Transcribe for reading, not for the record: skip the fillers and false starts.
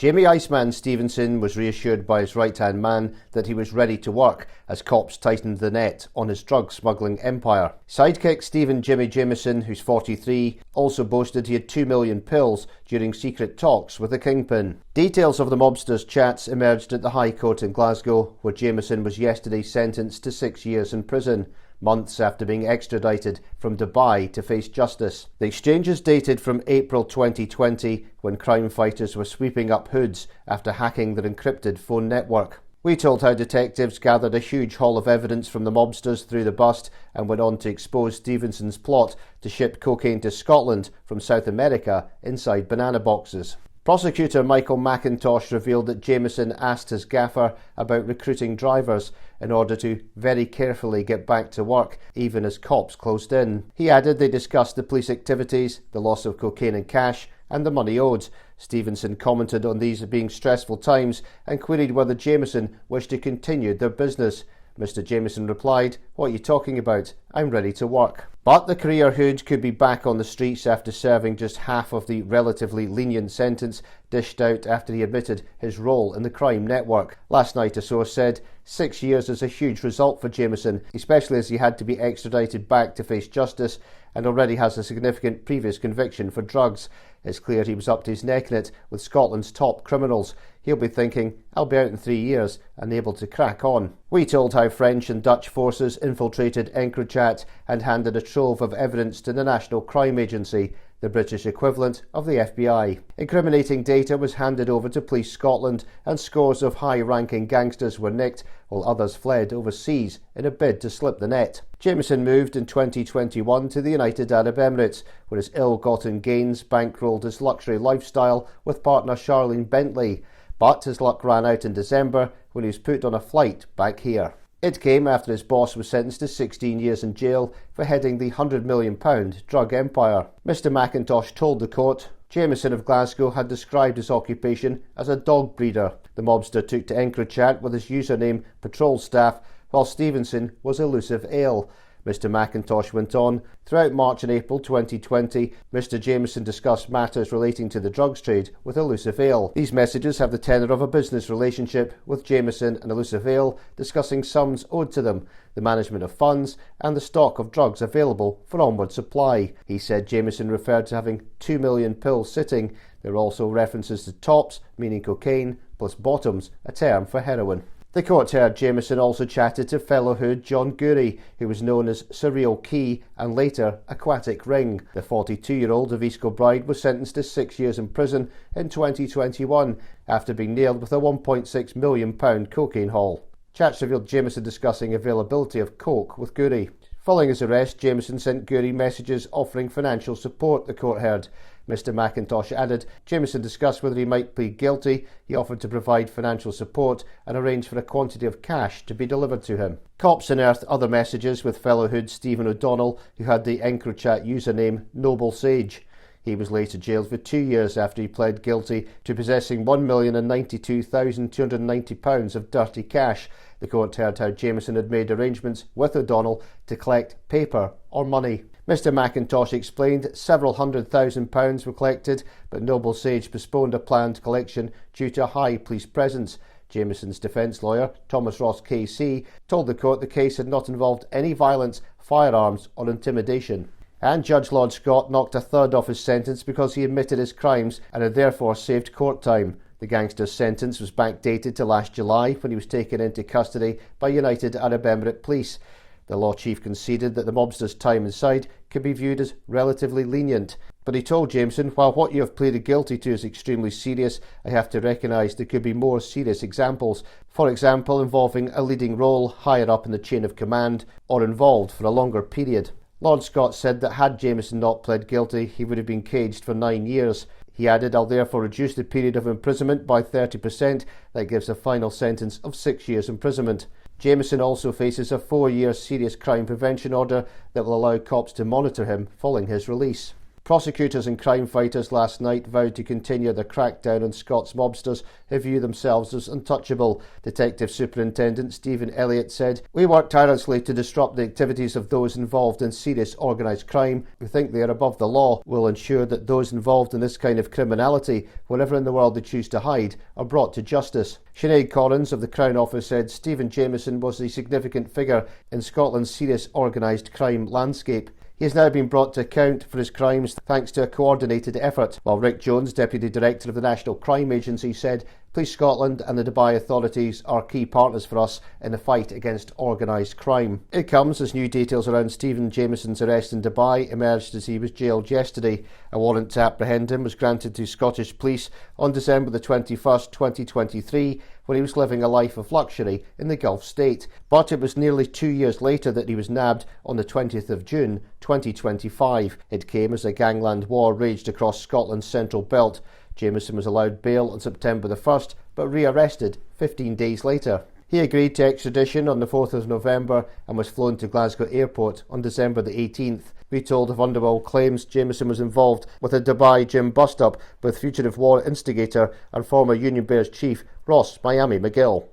Jamie Iceman Stevenson was reassured by his right-hand man that he was ready to work as cops tightened the net on his drug-smuggling empire. Sidekick Stephen Jimmy Jamieson, who's 43, also boasted he had 2 million pills during secret talks with the kingpin. Details of the mobsters' chats emerged at the High Court in Glasgow, where Jameson was yesterday sentenced to 6 years in prison, months after being extradited from Dubai to face justice. The exchanges dated from April 2020, when crime fighters were sweeping up hoods after hacking their encrypted phone network. We told how detectives gathered a huge haul of evidence from the mobsters through the bust and went on to expose Stevenson's plot to ship cocaine to Scotland from South America inside banana boxes. Prosecutor Michael McIntosh revealed that Jameson asked his gaffer about recruiting drivers in order to very carefully get back to work, even as cops closed in. He added they discussed the police activities, the loss of cocaine and cash, and the money owed. Stevenson commented on these being stressful times and queried whether Jameson wished to continue their business. Mr. Jameson replied, "What are you talking about? I'm ready to work." But the career hood could be back on the streets after serving just half of the relatively lenient sentence dished out after he admitted his role in the crime network. Last night, a source said, 6 years is a huge result for Jameson, especially as he had to be extradited back to face justice and already has a significant previous conviction for drugs. It's clear he was up to his neck in it with Scotland's top criminals. He'll be thinking, I'll be out in 3 years and able to crack on. We told how French and Dutch forces infiltrated encrypted and handed a trove of evidence to the National Crime Agency, the British equivalent of the FBI. Incriminating data was handed over to Police Scotland and scores of high-ranking gangsters were nicked while others fled overseas in a bid to slip the net. Jameson moved in 2021 to the United Arab Emirates, where his ill-gotten gains bankrolled his luxury lifestyle with partner Charlene Bentley. But his luck ran out in December when he was put on a flight back here. It came after his boss was sentenced to 16 years in jail for heading the £100 million drug empire. Mr. McIntosh told the court, Jameson of Glasgow had described his occupation as a dog breeder. The mobster took to encrypted with his username Patrol Staff, while Stevenson was Elusive Ale. Mr. McIntosh went on, throughout March and April 2020, Mr. Jameson discussed matters relating to the drugs trade with Elusive Ale. These messages have the tenor of a business relationship, with Jameson and Elusive Ale discussing sums owed to them, the management of funds, and the stock of drugs available for onward supply. He said Jameson referred to having 2 million pills sitting. There were also references to tops, meaning cocaine, plus bottoms, a term for heroin. The court heard Jameson also chatted to fellow hood John Goory, who was known as Surreal Key and later Aquatic Ring. The 42-year-old of East Kilbride was sentenced to 6 years in prison in 2021 after being nailed with a £1.6 million cocaine haul. Chats revealed Jameson discussing availability of coke with Goory. Following his arrest, Jameson sent Goory messages offering financial support, the court heard. Mr. McIntosh added, Jameson discussed whether he might plead guilty. He offered to provide financial support and arrange for a quantity of cash to be delivered to him. Cops unearthed other messages with fellow hood Stephen O'Donnell, who had the encrypted username Noble Sage. He was later jailed for 2 years after he pled guilty to possessing £1,092,290 of dirty cash. The court heard how Jameson had made arrangements with O'Donnell to collect paper or money. Mr. McIntosh explained several £100,000 were collected, but Noble Sage postponed a planned collection due to a high police presence. Jameson's defence lawyer, Thomas Ross KC, told the court the case had not involved any violence, firearms or intimidation. And Judge Lord Scott knocked a third off his sentence because he admitted his crimes and had therefore saved court time. The gangster's sentence was backdated to last July when he was taken into custody by United Arab Emirates Police. The law chief conceded that the mobster's time inside could be viewed as relatively lenient, but he told Jameson, while what you have pleaded guilty to is extremely serious, I have to recognise there could be more serious examples, for example involving a leading role higher up in the chain of command or involved for a longer period. Lord Scott said that had Jameson not pled guilty, he would have been caged for 9 years. He added, I'll therefore reduce the period of imprisonment by 30%. That gives a final sentence of 6 years imprisonment. Jameson also faces a 4-year serious crime prevention order that will allow cops to monitor him following his release. Prosecutors and crime fighters last night vowed to continue the crackdown on Scots mobsters who view themselves as untouchable. Detective Superintendent Stephen Elliott said, "We work tirelessly to disrupt the activities of those involved in serious organised crime who think they are above the law. We'll ensure that those involved in this kind of criminality, wherever in the world they choose to hide, are brought to justice." Sinead Collins of the Crown Office said Stephen Jamieson was a significant figure in Scotland's serious organised crime landscape. He has now been brought to account for his crimes thanks to a coordinated effort, while Rick Jones, Deputy Director of the National Crime Agency, said Police Scotland and the Dubai authorities are key partners for us in the fight against organised crime. It comes as new details around Stephen Jamieson's arrest in Dubai emerged as he was jailed yesterday. A warrant to apprehend him was granted to Scottish police on December the 21st, 2023, when he was living a life of luxury in the Gulf state. But it was nearly 2 years later that he was nabbed on the 20th of June, 2025. It came as a gangland war raged across Scotland's central belt. Jameson was allowed bail on September the 1st, but re-arrested 15 days later. He agreed to extradition on the 4th of November and was flown to Glasgow airport on December the 18th. We told of Underworld claims Jameson was involved with a Dubai gym bust-up with fugitive war instigator and former Union Bears chief Ross Miami McGill.